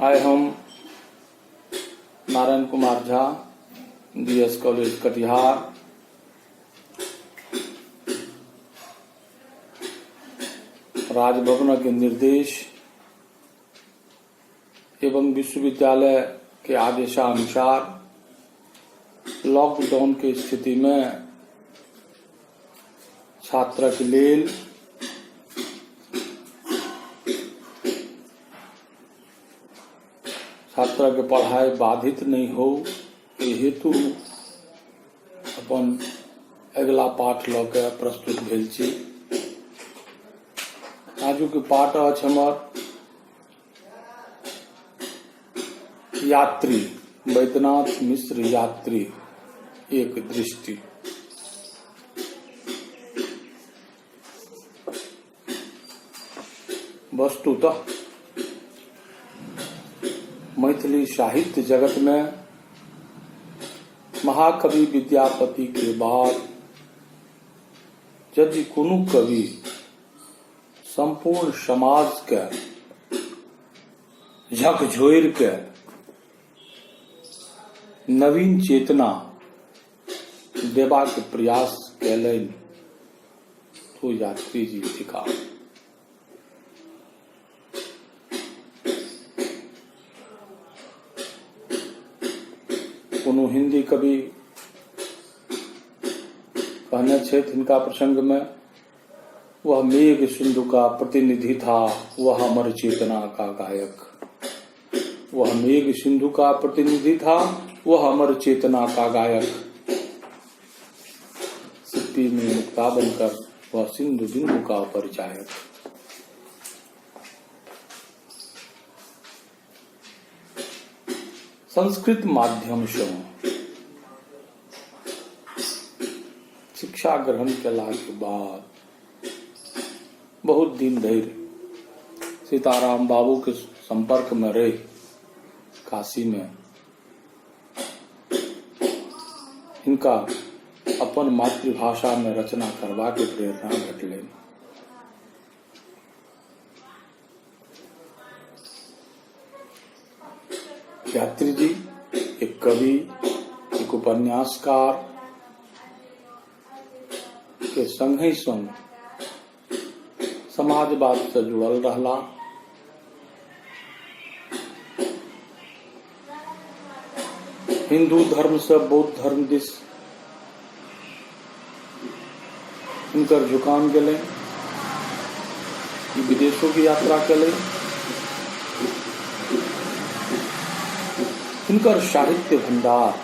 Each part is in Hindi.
आए हम नारायण कुमार झा, डीएस कॉलेज कटिहार, राजभवन के निर्देश एवं विश्वविद्यालय के आदेशानुसार लॉकडाउन की स्थिति में छात्र के लिए छात्र के पढ़ाई बाधित नहीं हो ये हेतु अपन अगला पाठ ल के प्रस्तुत भेल छी। आजू के पाठ अछि हमर यात्री, वैद्यनाथ मिश्र यात्री एक दृष्टि। वस्तुतः मैथिली साहित्य जगत में महाकवि विद्यापति के बाद यदि कोनो कवि संपूर्ण समाज के झकझोर के नवीन चेतना देबा के प्रयास कैलन तो यात्री जी थिका। कोनो हिंदी कवि कहने छे इनका प्रसंग में, वह मेघ सिंधु का प्रतिनिधि था, वह अमर चेतना का गायक। वह मेघ सिंधु का प्रतिनिधि था, वह अमर चेतना का गायक। सिप्पी में मुक्ता बनकर वह सिंधु बिंदु का परिचायक। संस्कृत माध्यम से शिक्षा ग्रहण केला के बाद बहुत दिन धरि सीताराम बाबू के संपर्क में रही काशी में इनका अपन मातृभाषा में रचना करवा के प्रेरणा भेटलनि। यात्री जी एक कवि, एक उपन्यासकार के संग ही संग समाजवाद से जुड़ल रहला। हिंदू धर्म से बौद्ध धर्म दिस इनकर झुकान गेले, विदेशों की यात्रा केले। इनकर साहित्य भंडार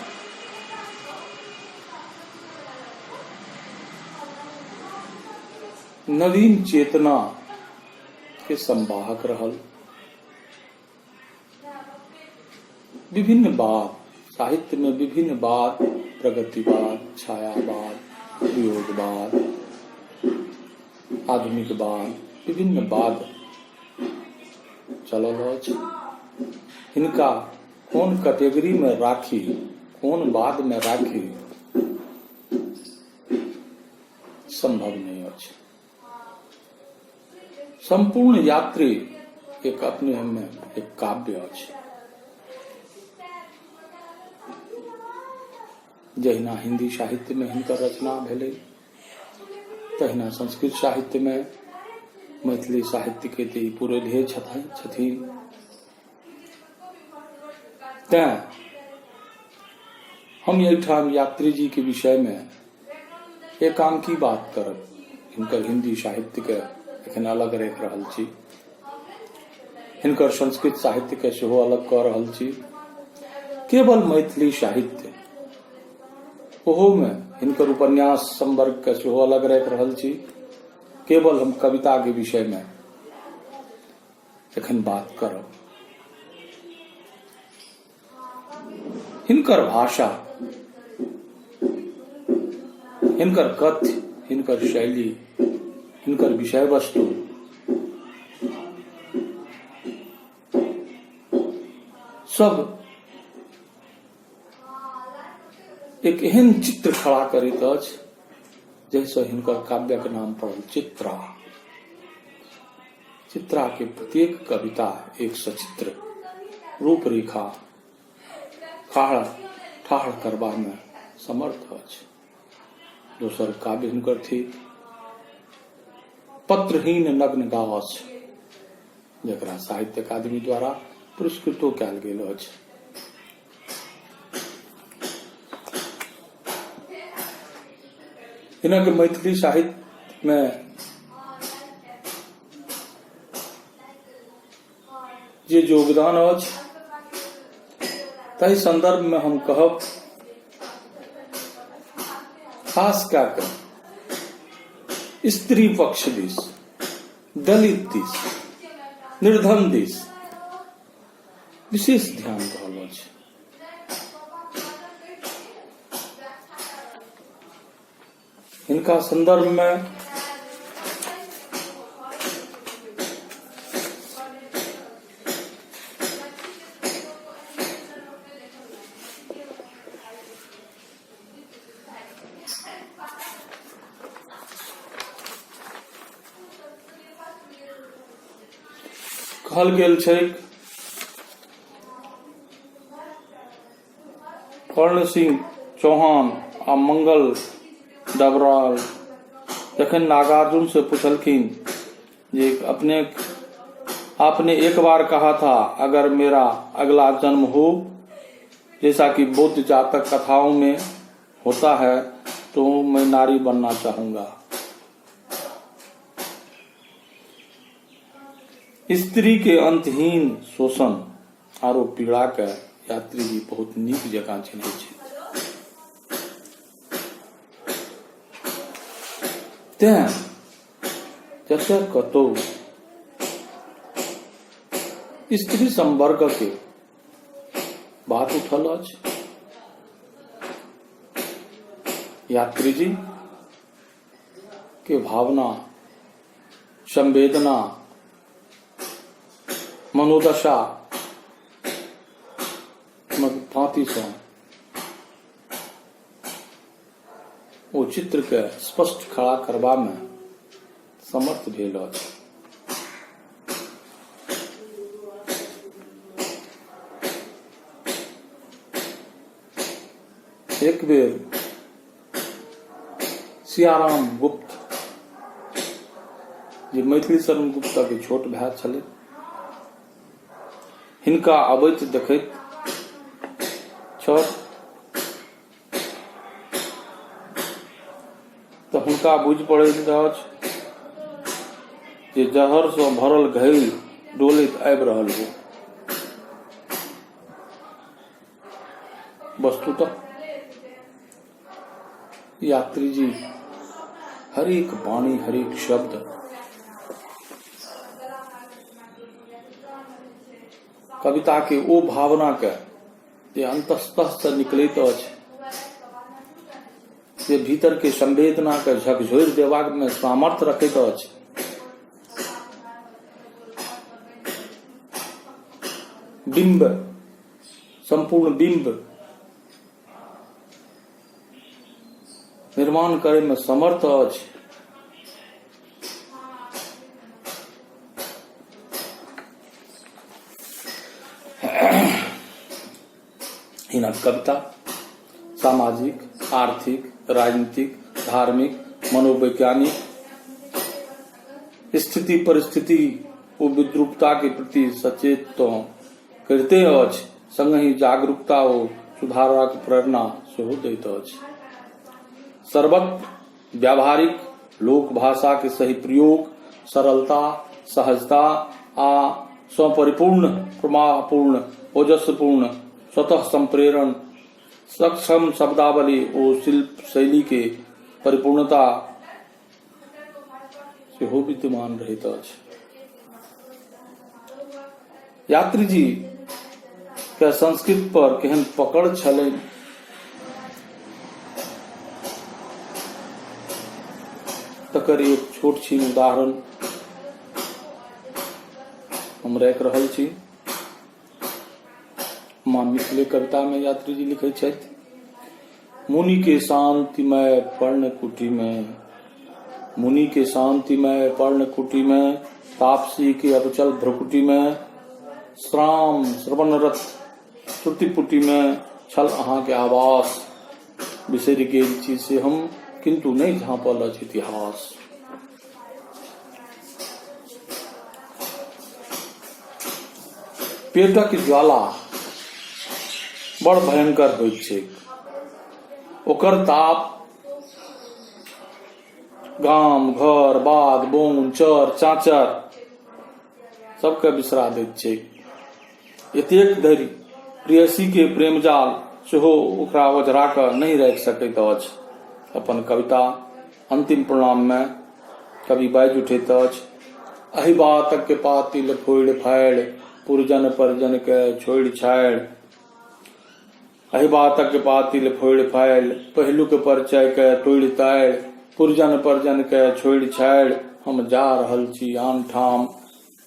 नवीन चेतना के संवाहक रहल। विभिन्न बाद साहित्य में विभिन्न बाद, प्रगतिवाद, छायावाद, प्रयोगवाद, आधुनिकवाद, विभिन्न बाद चलल अछि। इनका कौन कैटेगरी में राखी, कौन बाद में राखी संभव नहीं अछि। संपूर्ण यात्री एक अपने में एक काव्य अछि। जहिना हिंदी साहित्य में हिनकर रचना भेलै, तहिना संस्कृत साहित्य में, मैथिली साहित्य के ते पुरोधे छथिन। तें हम एहिठाम यात्री जी के विषय में एकांकी बात करब। हिनकर हिंदी साहित्य के एखन अलग रख रहल छी, हिनकर संस्कृत साहित्य के सेहो अलग कऽ रहल छी। केवल मैथिली साहित्य, ओहो में हिनकर उपन्यास संवर्ग के सेहो अलग रख रहल छी। केवल हम कविता के विषय में एखन बात करब। हिनकर भाषा, हिनकर कथ्य, हिनकर शैली, हिनकर विषय वस्तु सब एक एहन चित्र खड़ा करैत अछि जैसे हिनकर काव्यक नाम पड़ल चित्रा। चित्रा के प्रत्येक कविता एक सचित्र। रूपरेखा ठाढ़ करबा में समर्थ अछि। दोसर काव्य हुनकर थी पत्रहीन नग्न गाव अछि, जकरा साहित्य अकादमी द्वारा पुरस्कृतो कयल गेल अछि। हिनक मैथिली साहित्य में जे योगदान अछि ताहि संदर्भ में हम कहब खास क्या कर स्त्री पक्ष दिस, दलित दिस, निर्धन दिस विशेष ध्यान रहल अछि। इनका संदर्भ में कहल गेल छैक कर्ण सिंह चौहान आ मंगल डबराल जखन नागार्जुन से पूछलखिन जे आपने एक बार कहा था अगर मेरा अगला जन्म हो जैसा कि बौद्ध जातक कथाओं में होता है तो मैं नारी बनना चाहूंगा। स्त्री के अंतहीन शोषण आरो पीड़ा के यात्री जी बहुत नीक जकाँ चिन्है छै। तें जतय कतौ स्त्री संवर्ग के बात उठल अछि, यात्री जी के भावना, संवेदना, मनोदशा भांति से वो चित्र के स्पष्ट खड़ा करबा में समर्थ भेल अछि। एक बेर सियाराम गुप्त जे मैथिली शरण गुप्ता के छोट भाई छलै, हिनका अबैत देखैत छल तऽ हुनका बुझि पड़ैत अछि जे जहर सँ भरल घैल डोलैत आबि रहल हो। वस्तुतः यात्री जी हरेक वाणी, हरेक शब्द कविता के ओ भावना के जे अंतस्तः से निकलैत अछि, जे भीतर के संवेदना के झकझोरि देबाक में सामर्थ्य रखैत अछि, बिंब, संपूर्ण बिंब निर्माण करे में समर्थ अछि। हिनक कविता सामाजिक, आर्थिक, राजनीतिक, धार्मिक, मनोवैज्ञानिक स्थिति परिस्थिति ओ विद्रूपता के प्रति सचेत तो करते अछि, संगहि जागरूकता ओ सुधारक प्रेरणा सेहो दैत अछि। सर्वत्र व्यावहारिक लोक भाषा के सही प्रयोग, सरलता, सहजता आ स्वपरिपूर्ण, प्रमापूर्ण, ओजस्पूर्ण, स्वतः संप्रेरण, सक्षम शब्दावली और शिल्प शैली के परिपूर्णता सेहो विद्यमान रहैत अछि। यात्री जी के संस्कृत पर केहन पकड़ छलै, तकर एक छोट छीन उदाहरण हम राखि रहल छी। माँ मिथिले कविता में यात्री जी लिखे छथि, मुनि के शांतिमय पर्णकुटी में, मुनि के शांतिमय पर्णकुटी में, तापसी के अबचल भ्रकुटी में, श्राम श्रवणरत श्रुति पुटी में छल अहाँ के आवास, बिसरि गेल छी से हम किंतु नहीं झाँपल अछि इतिहास। पेटक ज्वाला बड़ भयंकर होइत छै, ओकर ताप गाम घर बाध बोन चर चाचर सबके बिसरा दैत छै। एतेक धरि प्रेयसी के प्रेम जाल सेहो ओकरा ओझरा कऽ नहीं राखि सकैत अछि। अपन कविता अंतिम प्रणाम में कवि बाजि उठैत अछि, अहि बातक के पातिल फोड़ि फाड़ि पुरजन परजन के छोड़ि छाड़ि। अहि बातक के पातिल फोड़ि फाड़ि पहिलुक परिचय के तोड़ि ताड़ि, पुरजन परजन के छोड़ि छाड़ि, हम जा रहल छी आन ठाम,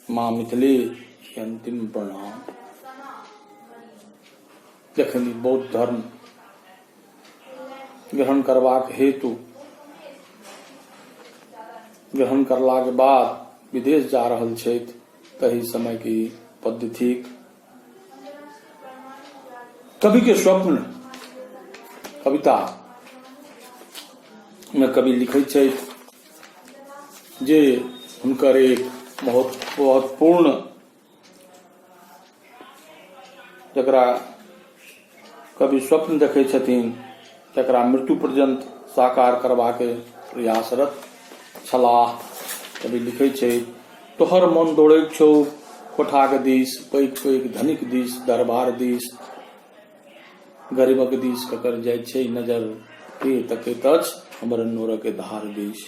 माँ मिथिले के अंतिम प्रणाम। जखन बौद्ध धर्म ग्रहण करबाक हेतु ग्रहण करलाक बाद विदेश जा रहल छथि, तही समय की पद्धतिक कवि के स्वप्न कविता में कवि लिखै छै जे हुनकर एक बहुत महत्वपूर्ण जकरा कवि स्वप्न देखै छथिन तकरा मृत्यु पर्यंत साकार करबाक प्रयासरत छलाह। कवि लिखै छै, तोहर मन दौड़ैत छौ कोठाक दिस, पैघ पैघ धनिक दिस दरबार दिस, गरीबक दिस ककर जाइत छै नजर, के तकैत अछि हमर नोरक धार दिस।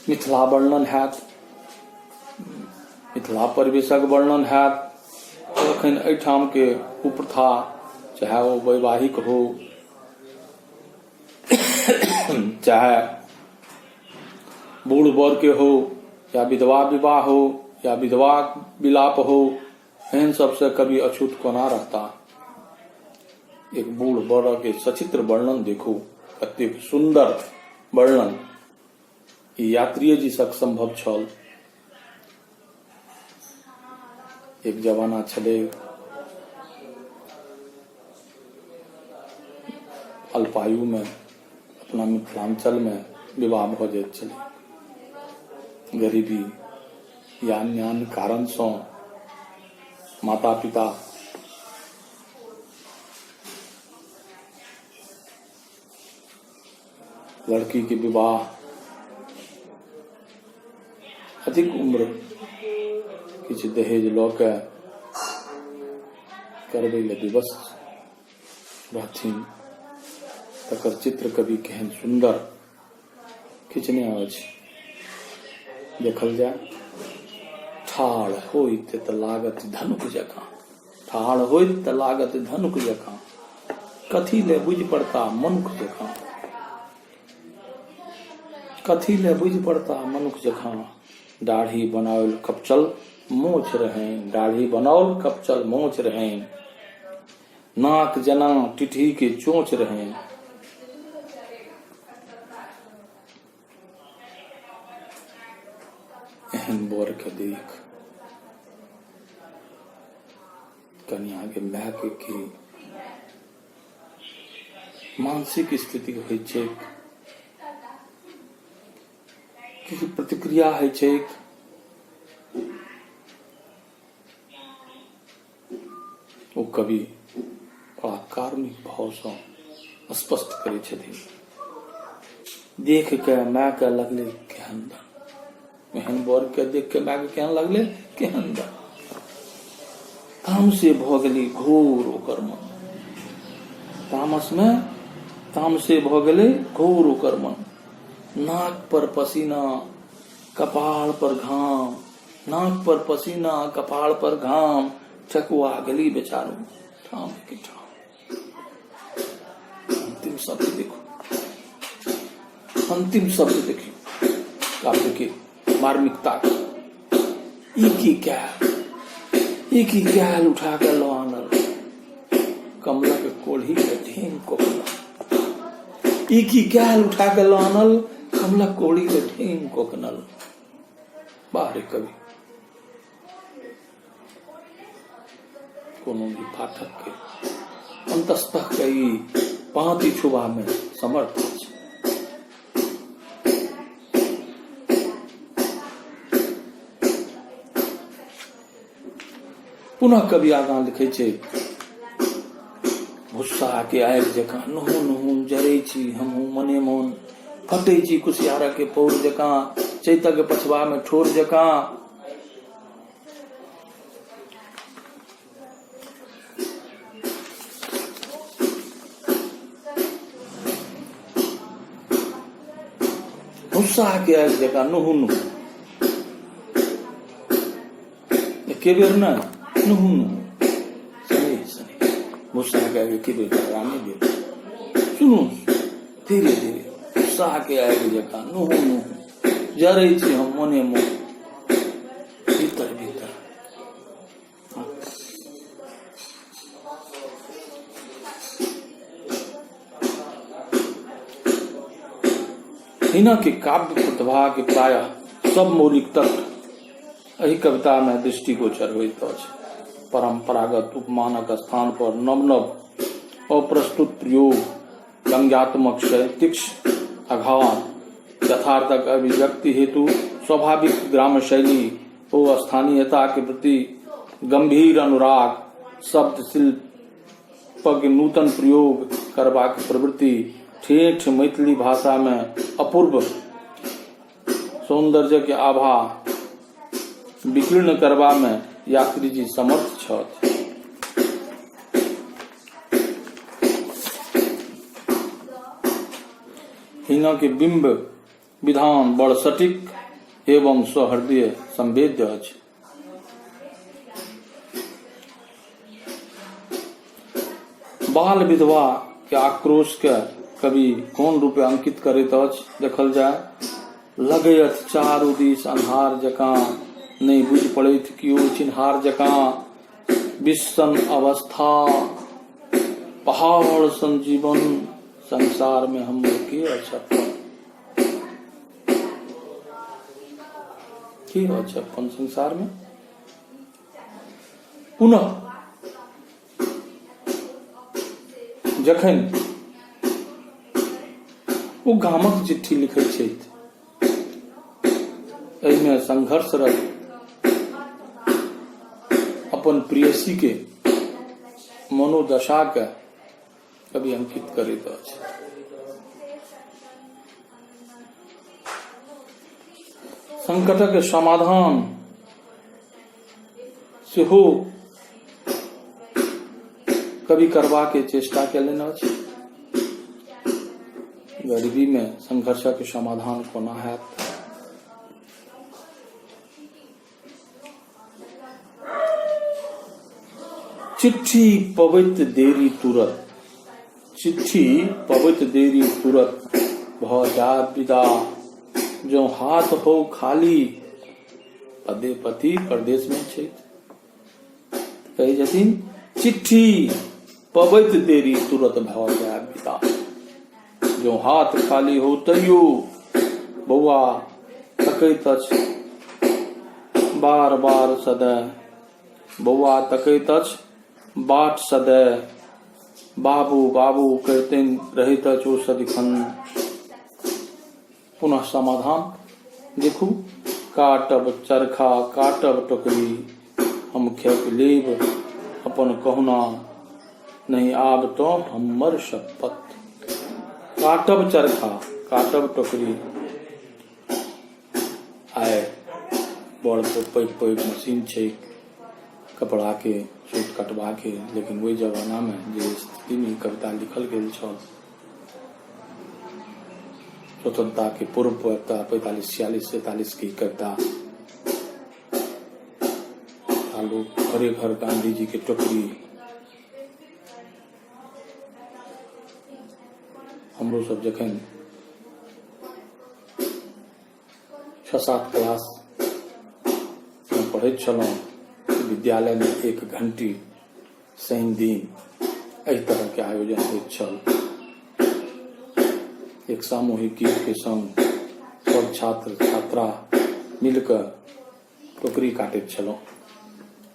मिथिला वर्णन हैत, मिथिला परिवेशक वर्णन हैत, अखन एहिठाम के कुप्रथा चाहे वो वैवाहिक हो चाहे बूढ़ बर के हो या विधवा विवाह हो या विधवा विलाप हो, एहन सबसे कभी अछूत कोना रहता। एक बूढ़ बर के सचित्र वर्णन देखो, कतेक सुंदर वर्णन यात्रीय जी सक संभव छल। एक जमाना छले अल्पायु में अपना मिथिलांचल में विवाह भ जाइत छलै। गरीबी या अन्य कारण से माता पिता लड़की के विवाह अधिक उम्र किछु दहेज लऽ के करबै ले विवश रहथिन, तकर चित्र कवि केहन सुंदर खिंचने अछि। देखल जाय, ठाढ़ होइत त लागत धनुक जकाँ, ठाढ़ होइत त लागत धनुक जकाँ, कथी ले बुझि पड़ता मनुख जकाँ, कथी ले बुझि पड़ता मनुख जकाँ। दाढ़ी बनाओल कपचल मोछ रहें, दाढ़ी बनाओल कपचल मोछ रहें, नाक जना टिटही के चोंच रहें। एहन बर के देख कन्या के माय के मानसिक स्थिति होइ छै, की प्रतिक्रिया होइ छै। ओ कवि बड़ा कार्मिक भाव से स्पष्ट करै छथिन। देख के माय के लगले केहन दन, एहन बर के देख के माय के केहन लगले केहन दन, तामसे भ गेलै घोर ओकर मन, तामस में तामसे भ गेलै घोर ओकर मन। नाक पर पसीना कपाल पर घाम, नाक पर पसीना कपाल पर घाम, ठकुआ गली बेचारू ठाम के ठाम। अंतिम शब्द देखो, अंतिम शब्द देखियो काव्य के मार्मिकता। एक ही कैल उठा कर लो आनल, कमला के कोढ़ी के ढेंग को, एक ही कैल उठा कर लो आनल, कमला कोड़ी के ढेंग को कनल बाहर कवि कोनो भी पाठक के अंतस्तः कई पांति छुबा में समर्थ है। पुनः कवि आगां लिखे छे भुस्सा के आगि जकां नहु नहु जरै छी हमहु मने मोन फटै छी कुशियारा के पौर जकां चैता के पछवा में ठोर जकां। भुस्सा के आगि जकां नहु नहु के बेर ना नहु नहु सने सने भुस्सा के आगे के बेर रानी बेर सुनो धीरे धीरे भुस्सा के आगे जका नहु नहु जरै छी हम मने मन भीतर भीतर। हिना के काव्य प्रतिभा के प्रायः सब मौलिक तत्व एही कविता में दृष्टिगोचर होइत अछि। परंपरागत उपमानक स्थान पर नव नव अप्रस्तुत प्रयोग, व्यंग्यात्मक तीक्ष्ण आघात, यथार्थक अभिव्यक्ति हेतु स्वाभाविक ग्राम शैली और स्थानीयता के प्रति गंभीर अनुराग, शब्द शिल्प के नूतन प्रयोग करबाक प्रवृत्ति, ठेठ मैथिली भाषा में अपूर्व सौंदर्य के आभा विकीर्ण करवा में यात्री जी समर्थ छथि। हिना के बिंब विधान बड़ सटीक एवं सहृदय संवेद्य अछि। बाल विधवा के आक्रोश के कवि कोन रूपे अंकित करैत अछि देखल जाय। लगैत चारू दिस अन्हार जकां नहीं बुझ पड़ैत कियो चिन्हार जकां विषम अवस्था पहाड़ संजीवन संसार में हम के अछपन संसार में। पुनः जखन ओ गामक चिट्ठी लिखै छथि एहिमे संघर्षरत अपन प्रियसी के मनोदशा के कभी अंकित करैत अछि। संकटक समाधान सेहो कभी करबा के चेष्टा केलनि अछि। गरीबी में संघर्षक समाधान कोना हैत। चिट्ठी पबैत देरी तुरत, चिट्ठी पबैत देरी तुरत भ जात विदा, जो हाथ हो खाली पदे पति प्रदेश में छथि। कहे छथिन चिट्ठी पबैत देरी तुरत भ जात विदा, जो हाथ खाली हो तैयो बौआ तकैत अछि बार बार सदै, बौआ तकैत अछि बाट सदै, बाबू बाबू कहते रहित अछि सदिखन। पुनः समाधान देखू। काटब चरखा काटब टोकरी, हम खेप लेब अपन कहुना, नहीं आब तो हमर शपथ। काटब चरखा काटब टोकरी, आय बड़ पैघ पैघ मशीन छै कपड़ा के सूट कटवा के, लेकिन वही जमाना में जे स्थिति में कविता लिखल गेल छल स्वतंत्रता के पूर्व 45, 46, 47 की कविता, लोग घरे घर गांधी जी के टोकरी। हमरो सब जखन 6-7 क्लास में पढ़ैत छलहुँ, विद्यालय में 1 घंटी शनि दिन एहि तरह के आयोजन होइत छल। एक सामूहिक गीत के संग छात्र छात्रा मिलकर टोकरी काटैत छलहुँ।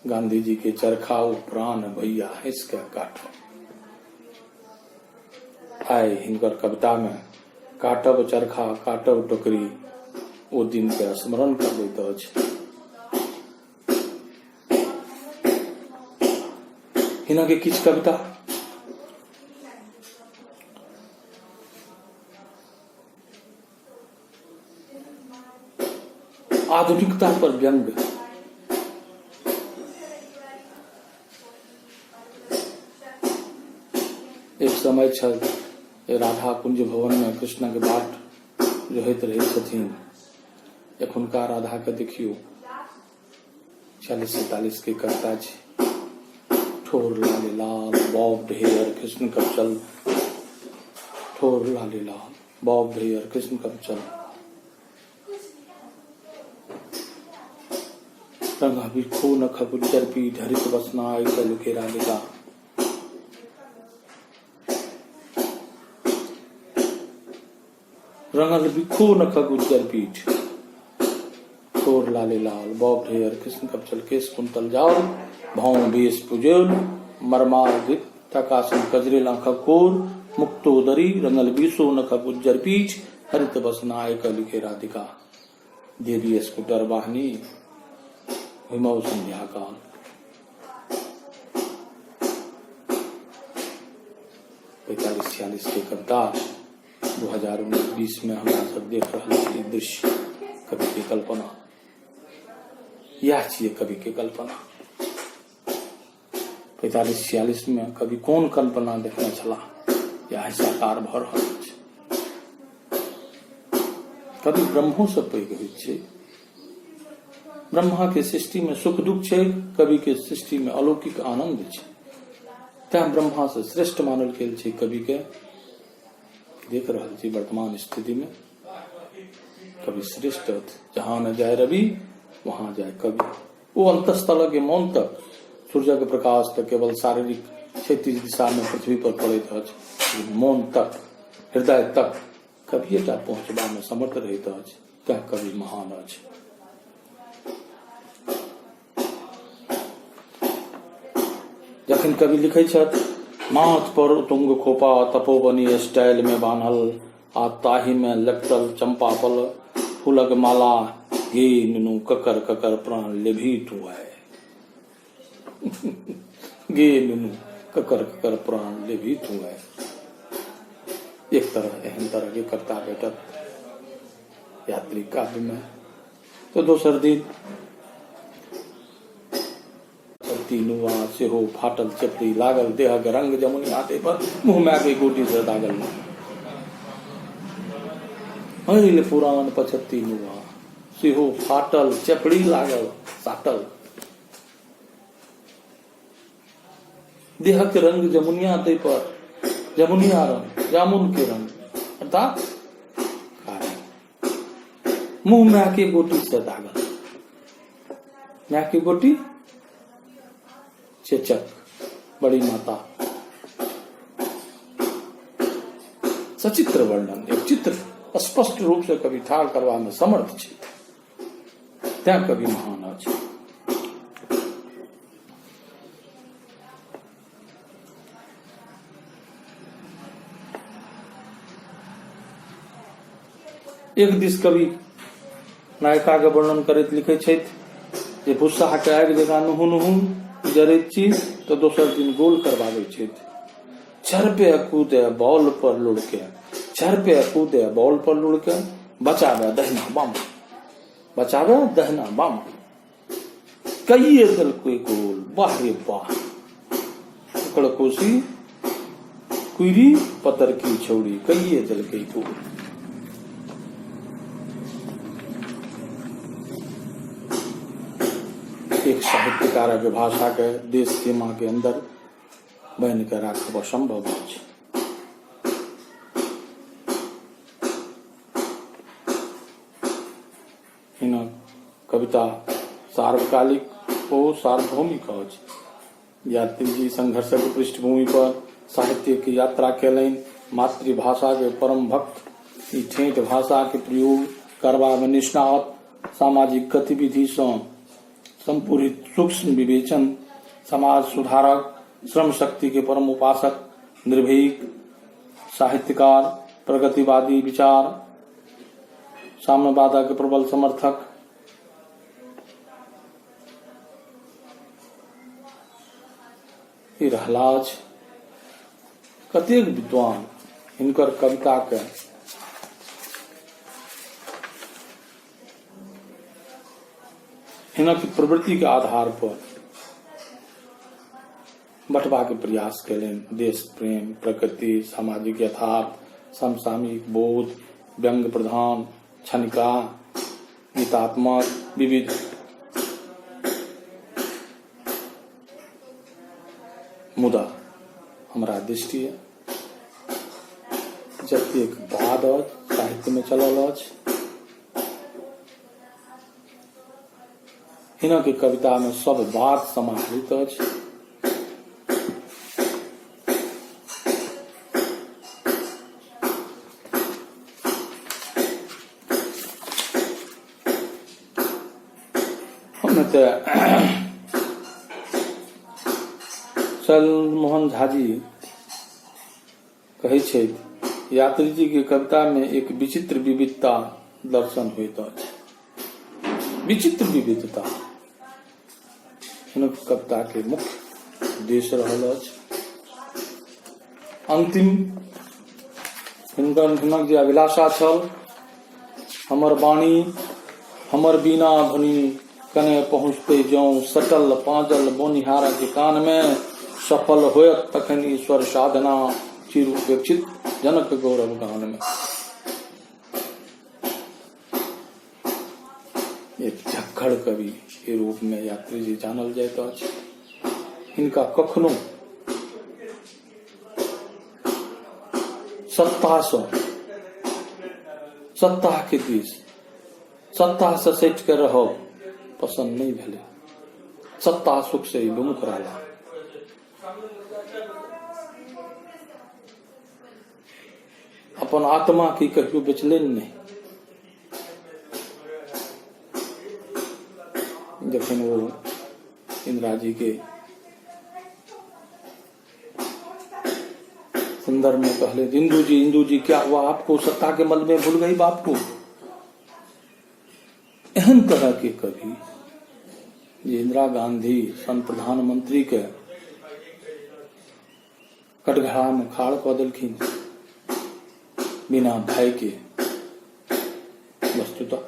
गांधी जी के चरखा प्राण भैया हंस के काटो। आइ हिनकर कविता में काटब चरखा काटब टोकरी ओ दिन के स्मरण करबैत अछि। हिना के किछ कविता आधुनिकता पर व्यंग। एक समय छल राधा कुंज भवन में कृष्ण के बाट जोहैत रहै छथिन। एखुनका राधा के देखियो 40-45 के करता छै। ठोर लाले लाल बॉब्ड हेयर कृष्ण कपचल, ठोर लाले लाल बॉब्ड हेयर कृष्ण कपचल, रंगा बिखो नख गुज्जर पीठ हरित बसना आई कल घेरा लेगा। रंगल बिखो नख गुज्जर पीठ, ठोर लाले लाल बॉब्ड हेयर कृष्ण कपचल, केस कुंतल जाओ भाव बेस पुजेल, मरमार तकासन कजरेला खकोर, मुक्तोदरी रंगल बीसो नख गुज्जर पीठ हरित बसना आई कल घेरा दिखा। देवी स्कूटर वाहनी हिमव संध्या काल। 45-46 के कविता 2019-20 में हमरा सब देख रहे दृश्य कवि के कल्पना। यह छिए कवि के कल्पना। 45-46 में कवि कौन कल्पना देखने छला यह साकार भ रहल छै। कवि ब्रह्मो से पैघ होइत छै। ब्रह्मा के सृष्टि में सुख दुख छै, कवि के सृष्टि में अलौकिक आनंद छै। तें ब्रह्मा से श्रेष्ठ मानल गेल छै कवि के। देख रहल छी वर्तमान स्थिति में कवि श्रेष्ठ। जहां न जाए रवि वहां जाए कवि। वो अंतस्थल के मौन तक सूर्य के प्रकाश तक केवल शारीरिक क्षैतिज दिशा में पृथ्वी पर पड़ैत अछि। मौन तक हृदय तक कविएटा पहुंचबा में समर्थ रहैत अछि। तें कवि महान अछि। जखन कवि लिखै छथि माथ पर उतुंग खोपा तपोवनी स्टाइल में बान्हल आ ताही में लटकल चंपा फल फूलक माला गे नुनु ककर ककर प्राण लेभी टुआए। गे नुनु ककर ककर प्राण लेभी टुआए। एक तरह एहन तरह के कविता भेटत यात्री काव्य में। तो दोसर दिन नुआ सेहो फाटल चपड़ी लागल देह के रंग जमुनी आते पर मुंह में के गोटी से दागल। हईल पुरान 75 नुआ सेहो फाटल चपड़ी लागल साटल देह के रंग जमुनिया आते पर जमुनिया रंग जामुन के रंग अर्थात मुंह में के गोटी से दागल। मैं की गोटी चेचक बड़ी माता। सचित्र वर्णन एक चित्र स्पष्ट रूप से कवि ठाड़ करवा में समर्थ छै। त्या कवि महान अछि। एक दिस कवि नायिका के वर्णन करैत लिखै छथि जे भुस्सा हटा आगि जगह नुहु नुहु जरैत छी तो दोसर दिन गोल करवाबै छथि। छरपे कूदे बॉल पर लुढ़के, छरपे कूदे बॉल पर लुढ़के, बचावे दहिना बाम, बचावे दहिना बाम, कईये दल कोई गोल वाह रे वाह। कोसी कुरी पतर की छौड़ी कईये दल के गोल। एक साहित्यकार के भाषा के देश सीमा के अंदर बन के राखब असंभव अछि। इन कविता सार्वकालिक और सार्वभौमिक अछि। यात्री जी संघर्षक पृष्ठभूमि पर साहित्य की यात्रा कैलनि। मातृभाषा के परम भक्त ई ठेठ भाषा के प्रयोग करबा में निष्णात, सामाजिक गतिविधि से संपूरित सूक्ष्म विवेचन, समाज सुधारक, श्रम शक्ति के परम उपासक, निर्भीक साहित्यकार, प्रगतिवादी विचार, साम्यवाद के प्रबल समर्थक, रहलाज कतेक विद्वान हिनकर कविता के हिनक प्रवृत्ति के आधार पर बटवा के प्रयास करें। देश प्रेम, प्रकृति, सामाजिक यथार्थ, समसामयिक बोध, व्यंग प्रधान, क्षणिका, गीतात्मक, विविध मुदा हमारा दृष्टि है जतेक वाद साहित्य में चलल अछि, हिनक के कविता में सब बात समाहित अछि। मोहन झा जी कहे छे, यात्री जी के कविता में एक विचित्र विविधता दर्शन होइत अछि। विचित्र विविधता हिनक कविता के मुख्य उद्देश्य रहल अछि। अंतिम हिनक जे अभिलाषा छल, हमर वाणी हमर बीना ध्वनि कने पहुँचते जाऊं, सटल पांजल बोनिहारा के कान में, सफल होयत तखन ईश्वर साधना, चिरुपेक्षित जनक गौरव गान में। एक झक्खड़ कवि के रूप में यात्री जी जानल जाइत अछि। इनका कखनो सत्ता के दिस सत्ता से सटि के रहो पसंद नहीं भेले। सत्ता सुख से विमुख रहला। अपन आत्मा की कहियो बेचलेन नहीं। जखन वो इंदिरा जी के संदर्भ में कहले, इंदू जी क्या हुआ आपको, सत्ता के मल में भूल गई बाप को। एहन तरह के कवि ये इंदिरा गांधी सन प्रधानमंत्री के कटघरा में खाड़ कऽ देलखिन बिना भय के। वस्तुतः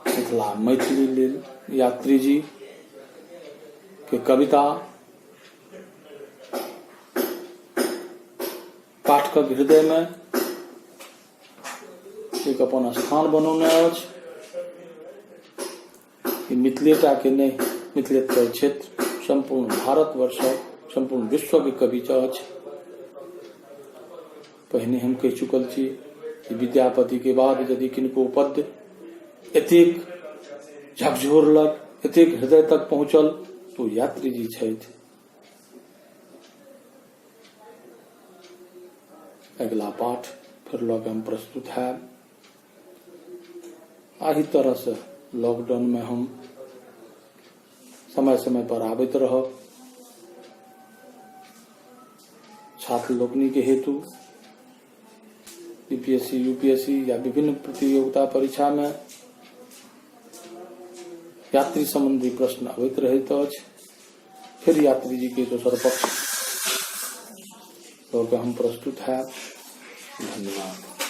मिथिला मैथिली लेल यात्री जी के कविता पाठकक हृदय में एक अपन स्थान बनौने अछि। मिथिलेटा के नहीं, मिथिलेतर क्षेत्र संपूर्ण भारतवर्ष, संपूर्ण विश्व के कवि अछि। पहिने हम कह चुकल छी कि विद्यापति के बाद यदि किनको पद्य एतेक झकझोरलक, एतेक हृदय तक पहुंचल तो यात्री जी छथि। अगला पाठ फिर लग हम प्रस्तुत है। आही तरह से लॉकडाउन में हम समय समय पर आबैत रहब। छात्र लोकनि के हेतु बीपीएससी, यूपीएससी या विभिन्न प्रतियोगिता परीक्षा में यात्री संबंधी प्रश्न अबैत रहैत अछि। फिर यात्री जी के दोसर पक्ष तो हम प्रस्तुत है। धन्यवाद।